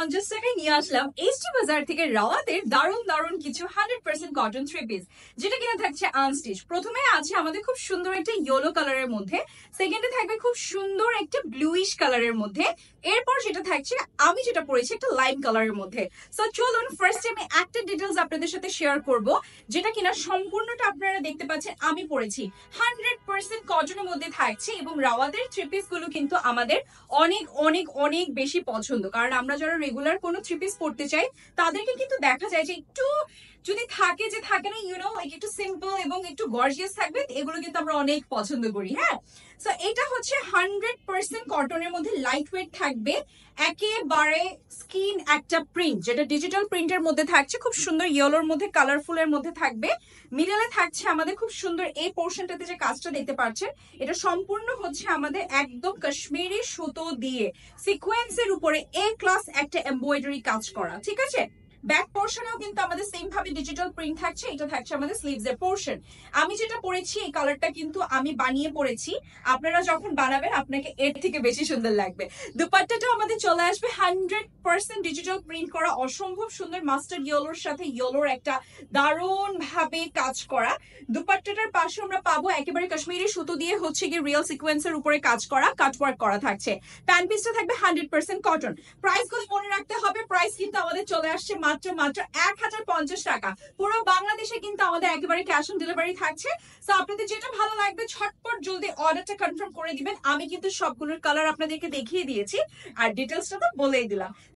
টাকায় নিয়ে আসলাম এইচটি বাজার থেকে রাওয়াতের দারুণ দারুণ কিছু 100% কটন থ্রি পিস, যেটা কিনা থাকছে আনস্টিচ। প্রথমে আছে আমাদের খুব সুন্দর একটা ইয়েলো কালারের মধ্যে, সেকেন্ডে থাকবে খুব সুন্দর একটা ব্লুইশ কালারের মধ্যে, এরপর যেটা থাকছে আমি যেটা পরেছি একটা লাইম কালারের মধ্যে। সো চলুন ফার্স্টে আমি একটা ডিটেলস আপনাদের সাথে শেয়ার করব, যেটা কিনা সম্পূর্ণটা আপনারা দেখতে পাচ্ছেন আমি পরেছি। 100% কটনের মধ্যে থাকছে এবং রাওয়াতের থ্রি পিস গুলো কিন্তু আমাদের অনেক অনেক অনেক বেশি পছন্দ, কারণ আমরা যারা রেগুলার কোনো থ্রি পিস পড়তে চাই তাদেরকে কিন্তু দেখা যায় যে একটু যদি থাকে যে থাকে না একটু সিম্পল এবং একটু গর্জিয়াস থাকবে, এগুলো কিন্তু আমরা অনেক পছন্দ করি। হ্যাঁ, সো এটা হচ্ছে 100% কটনের মধ্যে লাইট ওয়েট থাকবে, একেবারে স্কিন একটা প্রিন্ট, যেটা ডিজিটাল প্রিন্টের মধ্যে থাকছে, খুব সুন্দর ইয়েলোর মধ্যে কালারফুলের মধ্যে থাকবে। মিডলে থাকছে আমাদের খুব সুন্দর এই পোর্শনটাতে যে কাজটা দেখতে পাচ্ছেন, এটা সম্পূর্ণ হচ্ছে আমাদের একদম কাশ্মীরি সুতো দিয়ে সিকোয়েন্সের উপরে এ ক্লাস একটা এমব্রয়ডারি কাজ করা। ঠিক আছে, ব্যাক পোর্শনেও কিন্তু আমাদের সেম ভাবে ডিজিটাল প্রিন্ট থাকছে। এটা থাকছে আমাদের স্লিভস এর পোর্শন। আমি যেটা পরেছি এই কালারটা কিন্তু আমি বানিয়ে পরেছি, আপনারা যখন বানাবেন আপনাকে এর থেকে বেশি সুন্দর লাগবে। দুপাট্টাটা আমাদের চলে আসবে 100% ডিজিটাল প্রিন্ট করা, অসম্ভব সুন্দর মাস্টার্ড ইয়েলোর সাথে ইয়েলোর একটা দারুণ ভাবে কাজ করা। দুপাট্টাটার পাশে আমরা পাবো একেবারে কাশ্মীরি সুতো দিয়ে হচ্ছে গিয়ে রিয়েল সিকোয়েন্সের উপরে কাজ করা, কাটওয়ার্ক করা থাকছে। প্যান্ট পিসটা থাকবে 100% কটন। প্রাইস গুলো মনে রাখতে হবে, প্রাইস কিন্তু আমাদের চলে আসছে মাত্র 1050 টাকা। পুরো বাংলাদেশে কিন্তু আমাদের একেবারে ক্যাশ অন ডেলিভারি থাকছে। সো আপনাদের যেটা ভালো লাগবে ঝটপট জলদি অর্ডারটা কনফার্ম করে দিবেন। আমি কিন্তু সবগুলোর কালার আপনাদেরকে দেখিয়ে দিয়েছি আর ডিটেলসটা তো বলেই দিলাম।